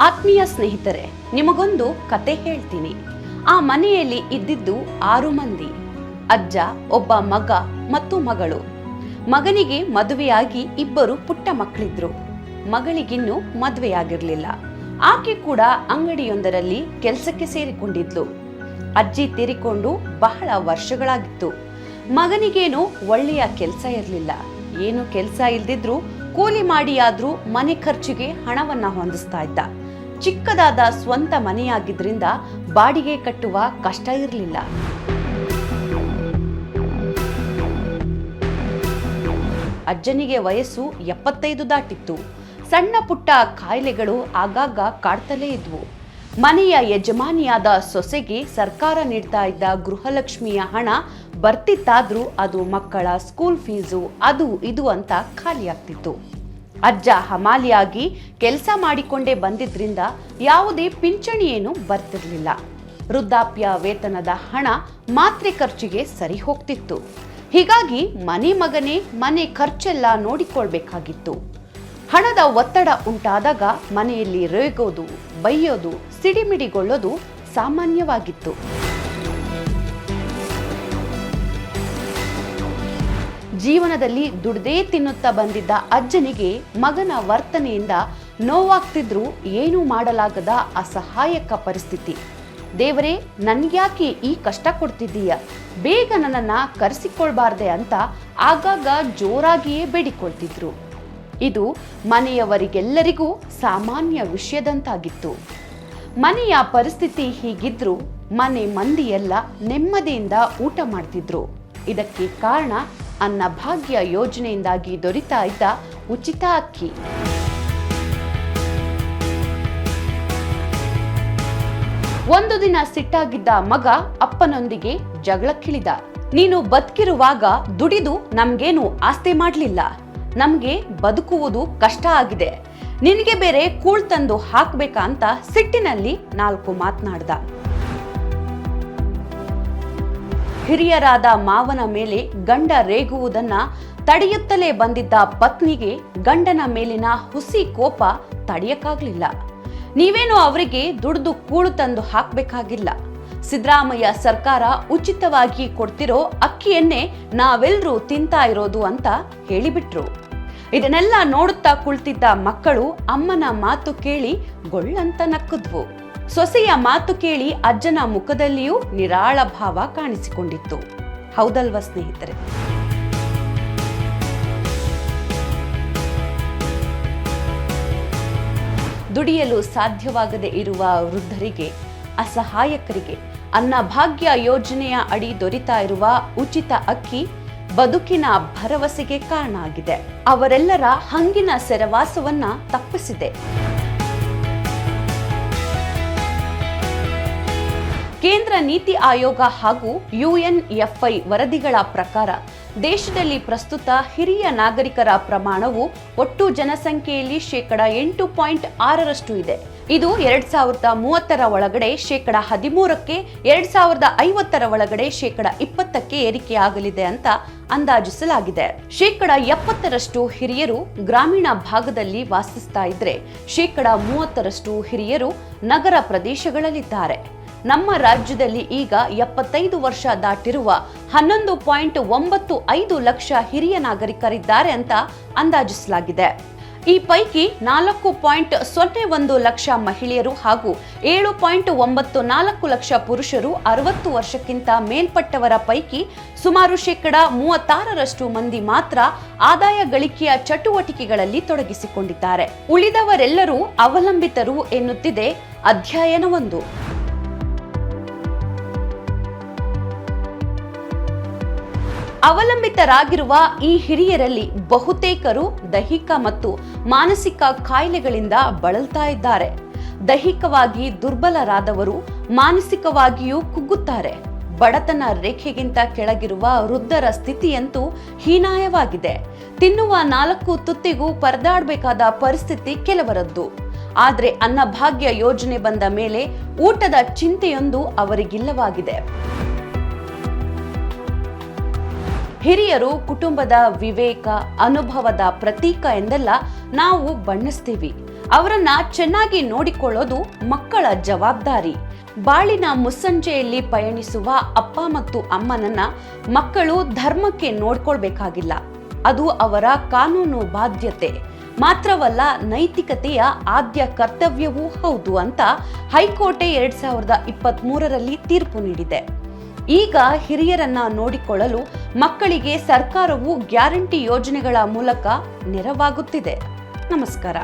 ಆತ್ಮೀಯ ಸ್ನೇಹಿತರೆ, ನಿಮಗೊಂದು ಕತೆ ಹೇಳ್ತೀನಿ. ಆ ಮನೆಯಲ್ಲಿ ಇದ್ದಿದ್ದು 6 ಮಂದಿ. ಅಜ್ಜ, ಒಬ್ಬ ಮಗ ಮತ್ತು ಮಗಳು. ಮಗನಿಗೆ ಮದುವೆಯಾಗಿ 2 ಪುಟ್ಟ ಮಕ್ಕಳಿದ್ರು. ಮಗಳಿಗಿನ್ನೂ ಮದುವೆಯಾಗಿರ್ಲಿಲ್ಲ. ಆಕೆ ಕೂಡ ಅಂಗಡಿಯೊಂದರಲ್ಲಿ ಕೆಲಸಕ್ಕೆ ಸೇರಿಕೊಂಡಿದ್ಲು. ಅಜ್ಜಿ ತೀರಿಕೊಂಡು ಬಹಳ ವರ್ಷಗಳಾಗಿತ್ತು. ಮಗನಿಗೇನು ಒಳ್ಳೆಯ ಕೆಲಸ ಇರಲಿಲ್ಲ. ಏನು ಕೆಲಸ ಇಲ್ದಿದ್ರು ಕೂಲಿ ಮಾಡಿಯಾದ್ರೂ ಮನೆ ಖರ್ಚಿಗೆ ಹಣವನ್ನ ಹೊಂದಿಸ್ತಾ ಇದ್ದ. ಚಿಕ್ಕದಾದ ಸ್ವಂತ ಮನೆಯಾಗಿದ್ರಿಂದ ಬಾಡಿಗೆ ಕಟ್ಟುವ ಕಷ್ಟ ಇರಲಿಲ್ಲ. ಅಜ್ಜನಿಗೆ ವಯಸ್ಸು 75 ದಾಟಿತ್ತು. ಸಣ್ಣ ಪುಟ್ಟ ಕಾಯಿಲೆಗಳು ಆಗಾಗ ಕಾಡ್ತಲೇ ಇದ್ವು. ಮನೆಯ ಯಜಮಾನಿಯಾದ ಸೊಸೆಗೆ ಸರ್ಕಾರ ನೀಡ್ತಾ ಇದ್ದ ಗೃಹಲಕ್ಷ್ಮಿಯ ಹಣ ಬರ್ತಿತ್ತಾದ್ರೂ ಅದು ಮಕ್ಕಳ ಸ್ಕೂಲ್ ಫೀಸು ಅದು ಇದು ಅಂತ ಖಾಲಿಯಾಗ್ತಿತ್ತು. ಅಜ್ಜ ಹಮಾಲಿಯಾಗಿ ಕೆಲಸ ಮಾಡಿಕೊಂಡೇ ಬಂದಿದ್ರಿಂದ ಯಾವುದೇ ಪಿಂಚಣಿ ಏನು ಬರ್ತಿರ್ಲಿಲ್ಲ. ವೃದ್ಧಾಪ್ಯ ವೇತನದ ಹಣ ಮಾತ್ರೆ ಖರ್ಚಿಗೆ ಸರಿ ಹೋಗ್ತಿತ್ತು. ಹೀಗಾಗಿ ಮಗನೇ ಮನೆ ಖರ್ಚೆಲ್ಲ ನೋಡಿಕೊಳ್ಬೇಕಾಗಿತ್ತು. ಹಣದ ಒತ್ತಡ ಉಂಟಾದಾಗ ಮನೆಯಲ್ಲಿ ರೇಗೋದು, ಬೈಯೋದು, ಸಿಡಿಮಿಡಿಗೊಳ್ಳೋದು ಸಾಮಾನ್ಯವಾಗಿತ್ತು. ಜೀವನದಲ್ಲಿ ದುಡ್ದೇ ತಿನ್ನುತ್ತಾ ಬಂದಿದ್ದ ಅಜ್ಜನಿಗೆ ಮಗನ ವರ್ತನೆಯಿಂದ ನೋವಾಗ್ತಿದ್ರು ಏನೂ ಮಾಡಲಾಗದ ಅಸಹಾಯಕ ಪರಿಸ್ಥಿತಿ. ದೇವರೇ, ನನ್ಗ್ಯಾಕೆ ಈ ಕಷ್ಟ ಕೊಡ್ತಿದ್ದೀಯ, ಬೇಗ ನನ್ನನ್ನ ಕರೆಸಿಕೊಳ್ಬಾರ್ದೆ ಅಂತ ಆಗಾಗ ಜೋರಾಗಿಯೇ ಬೇಡಿಕೊಳ್ತಿದ್ರು. ಇದು ಮನೆಯವರಿಗೆಲ್ಲರಿಗೂ ಸಾಮಾನ್ಯ ವಿಷಯದಂತಾಗಿತ್ತು. ಮನೆಯ ಪರಿಸ್ಥಿತಿ ಹೀಗಿದ್ರು ಮನೆ ಮಂದಿಯೆಲ್ಲ ನೆಮ್ಮದಿಯಿಂದ ಊಟ ಮಾಡ್ತಿದ್ರು. ಇದಕ್ಕೆ ಕಾರಣ ಅನ್ನಭಾಗ್ಯ ಯೋಜನೆಯಿಂದಾಗಿ ದೊರೀತಾ ಇದ್ದ ಉಚಿತ ಅಕ್ಕಿ. ಒಂದು ದಿನ ಸಿಟ್ಟಾಗಿದ್ದ ಮಗ ಅಪ್ಪನೊಂದಿಗೆ ಜಗಳಕ್ಕಿಳಿದ. ನೀನು ಬದುಕಿರುವಾಗ ದುಡಿದು ನಮ್ಗೇನು ಆಸ್ತಿ ಮಾಡ್ಲಿಲ್ಲ, ನಮ್ಗೆ ಬದುಕುವುದು ಕಷ್ಟ ಆಗಿದೆ, ನಿನಗೆ ಬೇರೆ ಕೂಳ್ ತಂದು ಹಾಕ್ಬೇಕಾ ಅಂತ ಸಿಟ್ಟಿನಲ್ಲಿ 4 ಮಾತನಾಡ್ದ. ಹಿರಿಯರಾದ ಮಾವನ ಮೇಲೆ ಗಂಡ ರೇಗುವುದನ್ನ ತಡೆಯುತ್ತಲೇ ಬಂದಿದ್ದ ಪತ್ನಿಗೆ ಗಂಡನ ಮೇಲಿನ ಹುಸಿ ಕೋಪ ತಡೆಯಕ್ಕಾಗ್ಲಿಲ್ಲ. ನೀವೇನು ಅವರಿಗೆ ದುಡ್ದು ಕೂಳು ತಂದು ಹಾಕ್ಬೇಕಾಗಿಲ್ಲ, ಸಿದ್ದರಾಮಯ್ಯ ಸರ್ಕಾರ ಉಚಿತವಾಗಿ ಕೊಡ್ತಿರೋ ಅಕ್ಕಿಯನ್ನೇ ನಾವೆಲ್ಲರೂ ತಿಂತಾ ಇರೋದು ಅಂತ ಹೇಳಿಬಿಟ್ರು. ಇದನ್ನೆಲ್ಲ ನೋಡುತ್ತಾ ಕುಳಿತಿದ್ದ ಮಕ್ಕಳು ಅಮ್ಮನ ಮಾತು ಕೇಳಿ ಗೊಳ್ಳಂತ ನಕ್ಕದ್ವು. ಸೊಸೆಯ ಮಾತು ಕೇಳಿ ಅಜ್ಜನ ಮುಖದಲ್ಲಿಯೂ ನಿರಾಳ ಭಾವ ಕಾಣಿಸಿಕೊಂಡಿತ್ತು. ಹೌದಲ್ವ ಸ್ನೇಹಿತರೆ? ದುಡಿಯಲು ಸಾಧ್ಯವಾಗದೆ ಇರುವ ವೃದ್ಧರಿಗೆ, ಅಸಹಾಯಕರಿಗೆ ಅನ್ನಭಾಗ್ಯ ಯೋಜನೆಯ ಅಡಿ ದೊರೀತಾ ಇರುವ ಉಚಿತ ಅಕ್ಕಿ ಬದುಕಿನ ಭರವಸೆಗೆ ಕಾರಣ ಆಗಿದೆ. ಅವರೆಲ್ಲರ ಹಂಗಿನ ಸೆರವಾಸವನ್ನ ತಪ್ಪಿಸಿದೆ. ಕೇಂದ್ರ ನೀತಿ ಆಯೋಗ ಹಾಗೂ UNFI ವರದಿಗಳ ಪ್ರಕಾರ ದೇಶದಲ್ಲಿ ಪ್ರಸ್ತುತ ಹಿರಿಯ ನಾಗರಿಕರ ಪ್ರಮಾಣವು ಒಟ್ಟು ಜನಸಂಖ್ಯೆಯಲ್ಲಿ 8.6% ಇದೆ. ಇದು 2030 ಒಳಗಡೆ 13%ಕ್ಕೆ, 2050 ಒಳಗಡೆ 20%ಕ್ಕೆ ಏರಿಕೆಯಾಗಲಿದೆ ಅಂತ ಅಂದಾಜಿಸಲಾಗಿದೆ. 70% ಹಿರಿಯರು ಗ್ರಾಮೀಣ ಭಾಗದಲ್ಲಿ ವಾಸಿಸ್ತಾ ಇದ್ರೆ 30% ಹಿರಿಯರು ನಗರ ಪ್ರದೇಶಗಳಲ್ಲಿದ್ದಾರೆ. ನಮ್ಮ ರಾಜ್ಯದಲ್ಲಿ ಈಗ 75 ವರ್ಷ ದಾಟಿರುವ 11.95 ಲಕ್ಷ ಹಿರಿಯ ನಾಗರಿಕರಿದ್ದಾರೆ ಅಂತ ಅಂದಾಜಿಸಲಾಗಿದೆ. ಈ ಪೈಕಿ 4.01 ಲಕ್ಷ ಮಹಿಳೆಯರು ಹಾಗೂ 7.94 ಲಕ್ಷ ಪುರುಷರು 60 ವರ್ಷಕ್ಕಿಂತ ಮೇಲ್ಪಟ್ಟವರ ಪೈಕಿ ಸುಮಾರು 36% ಮಂದಿ ಮಾತ್ರ ಆದಾಯ ಗಳಿಕೆಯ ಚಟುವಟಿಕೆಗಳಲ್ಲಿ ತೊಡಗಿಸಿಕೊಂಡಿದ್ದಾರೆ. ಉಳಿದವರೆಲ್ಲರೂ ಅವಲಂಬಿತರು ಎನ್ನುತ್ತಿದೆ ಅಧ್ಯಯನವೊಂದು. ಅವಲಂಬಿತರಾಗಿರುವ ಈ ಹಿರಿಯರಲ್ಲಿ ಬಹುತೇಕರು ದೈಹಿಕ ಮತ್ತು ಮಾನಸಿಕ ಕಾಯಿಲೆಗಳಿಂದ ಬಳಲ್ತಾ ಇದ್ದಾರೆ. ದೈಹಿಕವಾಗಿ ದುರ್ಬಲರಾದವರು ಮಾನಸಿಕವಾಗಿಯೂ ಕುಗ್ಗುತ್ತಾರೆ. ಬಡತನ ರೇಖೆಗಿಂತ ಕೆಳಗಿರುವ ವೃದ್ಧರ ಸ್ಥಿತಿಯಂತೂ ಹೀನಾಯವಾಗಿದೆ. ತಿನ್ನುವ 4 ತುತ್ತಿಗೂ ಪರದಾಡಬೇಕಾದ ಪರಿಸ್ಥಿತಿ ಕೆಲವರದ್ದು. ಆದರೆ ಅನ್ನಭಾಗ್ಯ ಯೋಜನೆ ಬಂದ ಮೇಲೆ ಊಟದ ಚಿಂತೆಯೊಂದು ಅವರಿಗಿಲ್ಲವಾಗಿದೆ. ಹಿರಿಯರು ಕುಟುಂಬದ ವಿವೇಕ, ಅನುಭವದ ಪ್ರತೀಕ ಎಂದೆಲ್ಲ ನಾವು ಬಣ್ಣಿಸ್ತೀವಿ. ಅವರನ್ನ ಚೆನ್ನಾಗಿ ನೋಡಿಕೊಳ್ಳೋದು ಮಕ್ಕಳ ಜವಾಬ್ದಾರಿ. ಬಾಳಿನ ಮುಸ್ಸಂಜೆಯಲ್ಲಿ ಪಯಣಿಸುವ ಅಪ್ಪ ಮತ್ತು ಅಮ್ಮನನ್ನ ಮಕ್ಕಳು ಧರ್ಮಕ್ಕೆ ನೋಡ್ಕೊಳ್ಬೇಕಾಗಿಲ್ಲ. ಅದು ಅವರ ಕಾನೂನು ಬಾಧ್ಯತೆ ಮಾತ್ರವಲ್ಲ, ನೈತಿಕತೆಯ ಆದ್ಯ ಕರ್ತವ್ಯವೂ ಹೌದು ಅಂತ ಹೈಕೋರ್ಟೆ 2023ರಲ್ಲಿ ತೀರ್ಪು ನೀಡಿದೆ. ಈಗ ಹಿರಿಯರನ್ನ ನೋಡಿಕೊಳ್ಳಲು ಮಕ್ಕಳಿಗೆ ಸರ್ಕಾರವು ಗ್ಯಾರಂಟಿ ಯೋಜನೆಗಳ ಮೂಲಕ ನೆರವಾಗುತ್ತಿದೆ. ನಮಸ್ಕಾರ.